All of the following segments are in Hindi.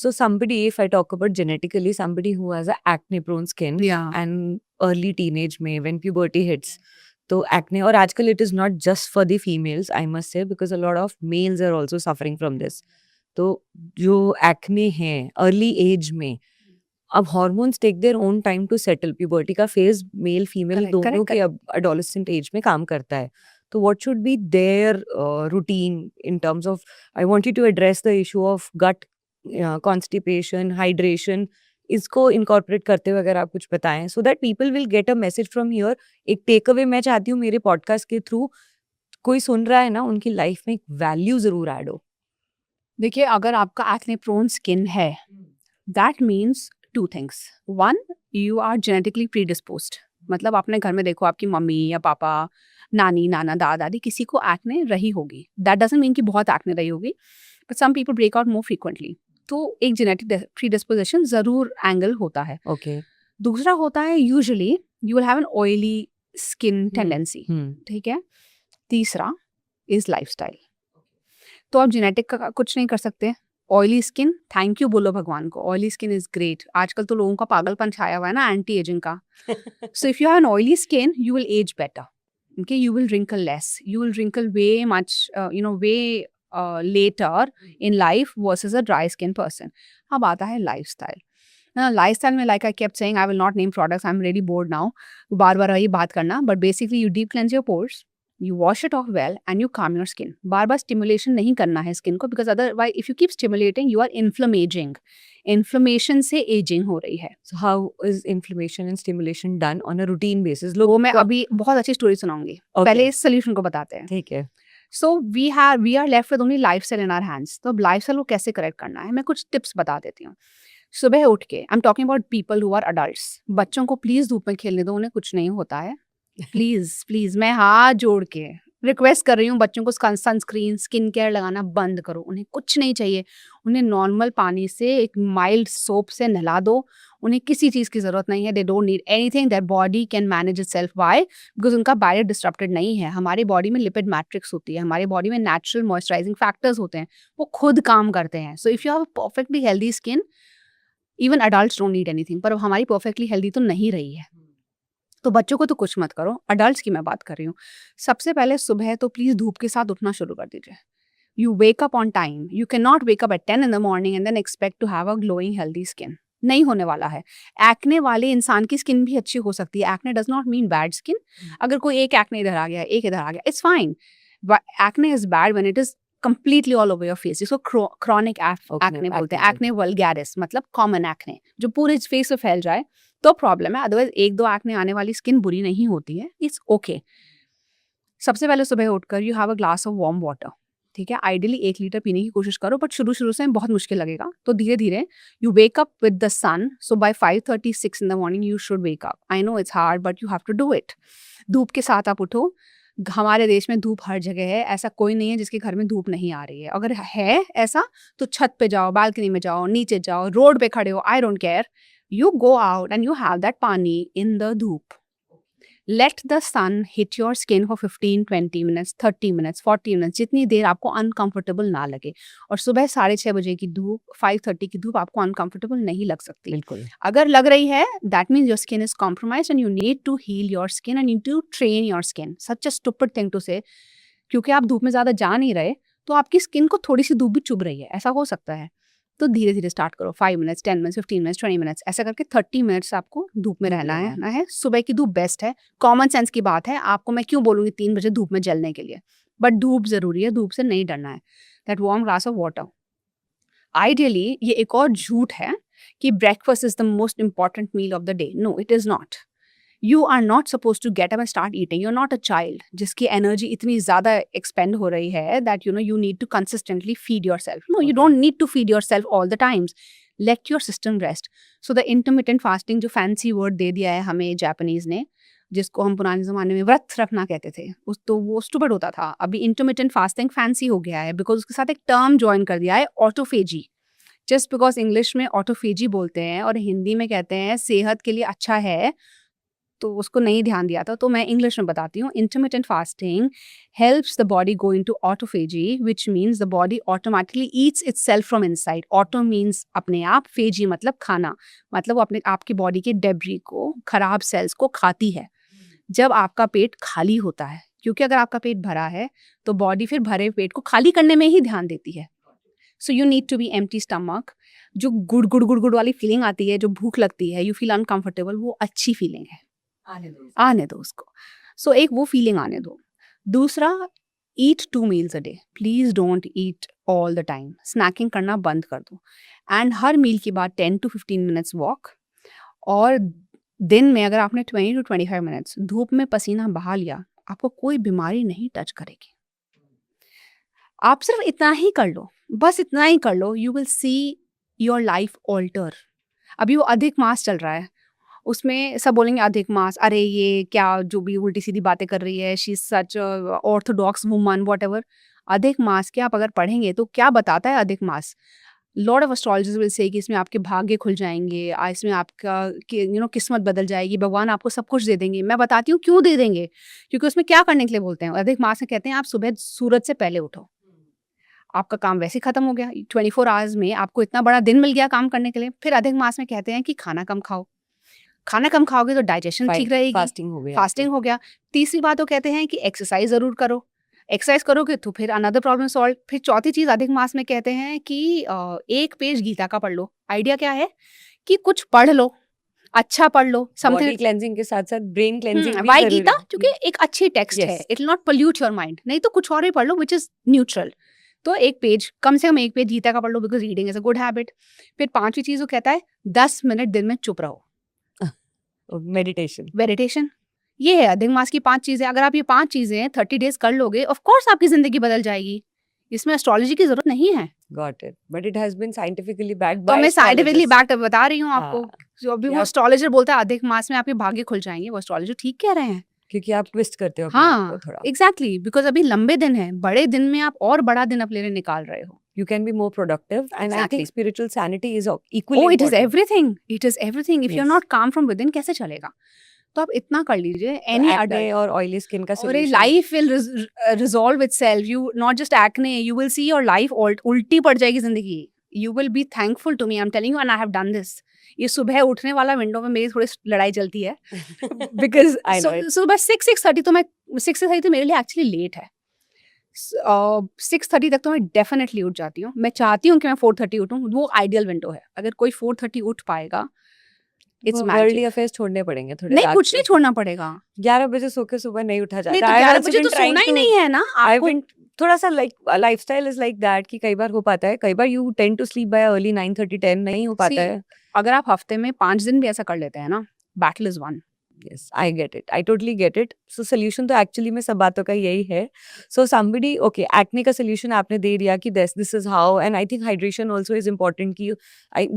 So somebody, if I talk about genetically, somebody who has a acne prone skin Yeah. and early teenage में when puberty hits, तो acne, और आजकल it is not just for the females, I must say, because a lot of males are also suffering from this. तो जो acne है early age में, अब hormones take their own time to settle. Puberty का phase male female Correct, दोनों correct, के adolescent age में काम करता है. तो what should be their routine in terms of, I want you to address the issue of gut constipation, hydration, इसको incorporate करते हुए अगर आप कुछ बताएं, so that people will get a message from here. एक टेक अवे मैं चाहती हूँ मेरे पॉडकास्ट के थ्रू, कोई सुन रहा है ना, उनकी लाइफ में एक वैल्यू जरूर ऐड हो. देखिए, अगर आपका एक्ने प्रोन स्किन है, that means two things. One, you are genetically predisposed. मतलब अपने घर में देखो, आपकी मम्मी या पापा, नानी, नाना, दादा, दादी, किसी को एक्ने रही होगी. दैट डजंट मीन कि बहुत एक्ने रही होगी, but some people break out more frequently. तो एक जेनेटिक प्रीडिस्पोजिशन जरूर एंगल होता है. ओके. दूसरा होता है, usually you will have an oily skin tendency. ठीक है. तीसरा इज लाइफस्टाइल. तो आप जेनेटिक का कुछ नहीं कर सकते. ऑयली स्किन, थैंक यू बोलो भगवान को, ऑयली स्किन इज ग्रेट. आजकल तो लोगों का पागलपन छाया हुआ है ना एंटी एजिंग का. So if you have an oily skin, you will age better. Okay, you will wrinkle less. You will wrinkle way much, way later in life versus a dry skin person. अब आता है lifestyle. Lifestyle में, like I kept saying, I will not name products. I'm really bored now. बार बार ये बात करना. But basically, you deep cleanse your pores. You wash it off well and you calm your skin. Bar bar stimulation नहीं करना है skin को, because otherwise if you keep stimulating, you are inflammaging. Inflammation से aging हो रही है. So how is inflammation and stimulation done on a routine basis? वो मैं अभी बहुत अच्छी स्टोरी सुनाऊंगी. पहले इस सोल्यूशन को बताते हैं. ठीक है. So we are left with only lifestyle in our hands. तो अब lifestyle को कैसे करेक्ट करना है, मैं कुछ टिप्स बता देती हूँ. सुबह उठ के, I am talking about people who are adults. बच्चों को प्लीज धूप में खेलने दो, उन्हें कुछ नहीं होता है. प्लीज मैं हाथ जोड़ के रिक्वेस्ट कर रही हूँ, बच्चों को सनस्क्रीन, स्किन केयर लगाना बंद करो. उन्हें कुछ नहीं चाहिए. उन्हें नॉर्मल पानी से, एक माइल्ड सोप से नहला दो. उन्हें किसी चीज़ की ज़रूरत नहीं है. They don't need anything. Their body can manage itself. Why? Because उनका बायो डिस्टर्प्टेड नहीं है. हमारी बॉडी में लिपिड मैट्रिक्स होती है, हमारी बॉडी में नेचुरल मॉइस्चराइजिंग फैक्टर्स होते हैं, वो खुद काम करते हैं. So if you have perfectly healthy skin, even adults don't need anything. पर अब हमारी परफेक्टली हेल्दी तो नहीं रही है. तो बच्चों को तो कुछ मत करो, अडल्ट्स की मैं बात कर रही हूँ. सबसे पहले सुबह तो प्लीज़ धूप के साथ उठना शुरू कर दीजिए. You wake up on time. You can not wake up at 10 in the morning and then expect to have a glowing healthy skin. नहीं होने वाला है. एक्ने वाले इंसान की स्किन भी अच्छी हो सकती है. Acne does not mean bad skin. अगर कोई एक एक्ने इधर आ गया, एक इधर आ गया, it's fine. Acne is bad when it is completely all over your face. इसको क्रॉनिक एक्ने बोलते हैं. एक्ने वल्गैरिस मतलब कॉमन एक्ने, जो पूरे फेस पे फैल जाए तो प्रॉब्लम है. अदरवाइज एक दो एक्ने आने वाली स्किन बुरी नहीं होती है. It's okay. सबसे पहले सुबह उठकर you have a glass of warm water. ठीक है. आइडियली 1 लीटर पीने की कोशिश करो, बट शुरू से बहुत मुश्किल लगेगा. तो धीरे धीरे you wake up with the sun. So by 5:36 in the morning you should wake up. I know it's hard, but you have to do it. धूप के साथ आप उठो. हमारे देश में धूप हर जगह है. ऐसा कोई नहीं है जिसके घर में धूप नहीं आ रही है. अगर है ऐसा तो छत पे जाओ, बालकनी में जाओ, नीचे जाओ, रोड पे खड़े हो, I don't care. You go out and you have that pani in the dhoop. Let the sun hit your skin for 15, 20 minutes, 30 minutes, 40 minutes, जितनी देर आपको अनकंफर्टेबल ना लगे. और सुबह 6:30 बजे की धूप, 5:30 की धूप आपको अनकंफर्टेबल नहीं लग सकती. बिल्कुल. अगर लग रही है, that means your skin is compromised and you need to heal your skin and you need to train your skin. Such a stupid thing to say. क्योंकि आप धूप में ज़्यादा जा नहीं रहे, तो आपकी स्किन को थोड़ी सी धूप भी चुभ रही है. ऐसा हो सकता है. तो धीरे धीरे स्टार्ट करो. 5 मिनट्स, 10 मिनट्स, 15 मिनट्स, 20 मिनट्स, ऐसा करके 30 मिनट्स आपको धूप में रहना है. सुबह की धूप बेस्ट है. कॉमन सेंस की बात है. आपको मैं क्यों बोलूँगी 3 बजे धूप में जलने के लिए, बट धूप जरूरी है. धूप से नहीं डरना है. That warm glass of water. Ideally ये एक और झूठ है कि breakfast is the most important meal of the day. No, it is not. You are not supposed to get up and start eating. You're not a child जिसकी energy इतनी ज़्यादा expend हो रही है that you need to consistently feed yourself. No, you don't need to feed yourself all the times. Let your system rest. So the intermittent fasting, जो fancy word दे दिया है हमें Japanese ने, जिसको हम पुराने ज़माने में व्रत रखना कहते थे, तो वो stupid होता था. अभी intermittent fasting fancy हो गया है because उसके साथ एक term join कर दिया है, autophagy. Just because English में autophagy बोलते हैं और हिंदी में कहते हैं सेहत के लिए अच्छा है, तो उसको नहीं ध्यान दिया था, तो मैं इंग्लिश में बताती हूँ। Intermittent fasting helps the body go into autophagy, which means the body automatically eats itself from inside. Auto means अपने आप, phagy मतलब खाना, मतलब वो अपने आपकी बॉडी के डेब्री को, खराब सेल्स को खाती है जब आपका पेट खाली होता है, क्योंकि अगर आपका पेट भरा है तो बॉडी फिर भरे पेट को खाली करने में ही ध्यान देती है। So you need to be empty stomach. जो गुड़ गुड़ गुड़ गुड़ वाली फीलिंग आती है, जो भूख लगती है, यू फील अनकंफर्टेबल, वो अच्छी फीलिंग है, आने दो उसको। सो एक वो फीलिंग आने दो। दूसरा, eat 2 meals a day. Please don't eat all the time. Snacking करना बंद कर दो। एंड हर मील के बाद 10 to 15 मिनट्स वॉक। और दिन में अगर आपने 20 to 25 मिनट्स धूप में पसीना बहा लिया, आपको कोई बीमारी नहीं टच करेगी। आप सिर्फ इतना ही कर लो, बस इतना ही कर लो, you will see your life alter. अभी वो अधिक मास चल रहा है, उसमें सब बोलेंगे अधिक मास, अरे ये क्या जो भी उल्टी सीधी बातें कर रही है, she is such Orthodox woman, whatever. अधिक मास के आप अगर पढ़ेंगे तो क्या बताता है अधिक मास? Lord of astrologers will say कि इसमें आपके भाग्य खुल जाएंगे, इसमें आपका किस्मत बदल जाएगी, भगवान आपको सब कुछ दे देंगे। मैं बताती हूँ क्यों दे देंगे, क्योंकि उसमें क्या करने के लिए बोलते हैं। अधिक मास में कहते हैं आप सुबह सूरज से पहले उठो, आपका काम वैसे ही खत्म हो गया। 24 आवर्स में आपको इतना बड़ा दिन मिल गया काम करने के लिए। फिर अधिक मास में कहते हैं कि खाना कम खाओ, खाना कम खाओगे तो डाइजेशन ठीक रहेगी, फास्टिंग हो गया, फास्टिंग हो गया। तीसरी बात वो कहते हैं कि एक्सरसाइज जरूर करो, एक्सरसाइज करोगे तो फिर अनदर प्रॉब्लम सॉल्व। फिर चौथी चीज अधिक मास में कहते हैं कि एक पेज गीता का पढ़ लो। आइडिया क्या है कि कुछ पढ़ लो, अच्छा पढ़ लो, बॉडी समथिंग। क्लेंजिंग के साथ साथ ब्रेन क्लेंजिंग भी वाई जरूरी गीता? है। क्योंकि एक अच्छी टेक्स्ट है, Yes. It will not pollute your mind. नहीं तो कुछ और ही पढ़ लो विच इज न्यूट्रल। तो एक पेज, कम से कम एक पेज गीता का पढ़ लो, because reading is a good habit. फिर पांचवी चीज वो कहता है 10 मिनट दिन में चुप रहो, मेडिटेशन। मेडिटेशन। ये है अधिक मास की 5 चीजें। अगर आप ये 5 चीजें 30 डेज कर लोगे, ऑफ कोर्स आपकी जिंदगी बदल जाएगी। इसमें एस्ट्रोलॉजी की जरूरत नहीं है। Got it, but it has been scientifically backed तो बाय मैं साइंटिफिकली बैक्ड बता रही हूँ आपको। हाँ, जो अभी वो आप- एस्ट्रोलॉजर बोलता है अधिक मास में आपके भाग्य खुल जाएंगे, वो एस्ट्रोलॉजर ठीक कह रहे हैं। क्योंकि आप ट्विस्ट करते हो अपने आप को हाँ थोड़ा। एग्जैक्टली, बिकॉज अभी लंबे दिन है, बड़े दिन में आप और बड़ा दिन अपने लिए निकाल रहे हो। You can be more productive, and I Exactly. think spiritual sanity is equally Oh, it is important. everything. It is everything. If you're Yes. not calm from within, कैसे चलेगा? तो आप इतना कर लीजिए। तो Any acne adult. और oily skin का और ये solution life will resolve itself. You not just acne. You will see your life उल्टी पड़ जाएगी जिंदगी। You will be thankful to me. I'm telling you, and I have done this. ये सुबह उठने वाला विंडो में मेरी थोड़ी लड़ाई चलती है। Because I know it. सुबह 6:30 तो मैं 6:30 तो मेरे लिए एक्चुअली लेट है। 6:30 तक तो मैं डेफिनेटली उठ जाती हूँ। मैं चाहती हूँ कि मैं 4:30 उठूँ, वो आइडियल विंडो है। अगर कोई 4:30 उठ पाएगा, इट्स वर्ल्डली मैजिक। अफेयर्स छोड़ने पड़ेंगे थोड़े नहीं, रात कुछ के। नहीं छोड़ना पड़ेगा। 11 बजे सो के सुबह नहीं उठा जाता। नहीं तो I've 11 also बजे been तो trying सोना ही to- नहीं है ना I've आपको। been थोड़ा सा लाइफस्टाइल इज लाइक दैट कि कई बार हो पाता है, कई बार you tend to sleep by early 9:30 10 नहीं हो पाता See, है। अगर आप हफ्ते में 5 दिन भी ऐसा कर लेते हैं ना, battle is one. Yes, I get it. I totally get it. So solution तो actually में सब बातों का यही है. So somebody, okay, acne का solution आपने दे दिया कि this is how, and I think hydration also is important कि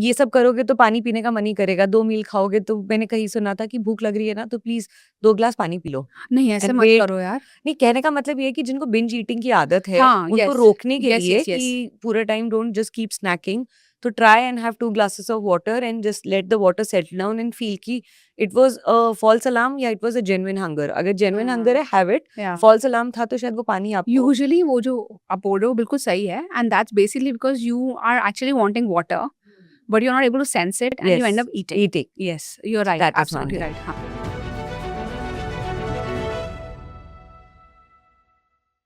ये सब करोगे तो पानी पीने का मन ही करेगा। 2 मील खाओगे तो मैंने कहीं सुना था कि भूख लग रही है ना तो प्लीज 2 ग्लास पानी पी लो। नहीं ऐसे And मत wait. करो यार। नहीं, कहने का मतलब ये है कि जिनको बिंज ईटिंग की आदत है हाँ, उनको yes. रोकने के Yes, लिए yes, yes. कि पूरे time don't just keep snacking, तो try and have 2 glasses of water and just let the water settle down and feel कि it was a false alarm या it was a genuine hunger। अगर genuine hunger है have it, Yeah. false alarm था तो शायद वो पानी आपको यूजुअली वो जो आप बोल रहे हो बिल्कुल सही है, and that's basically because you are actually wanting water, but you are not able to sense it and you end up eating. eating। Yes, you are right, That is one absolutely thing. Right. हाँ।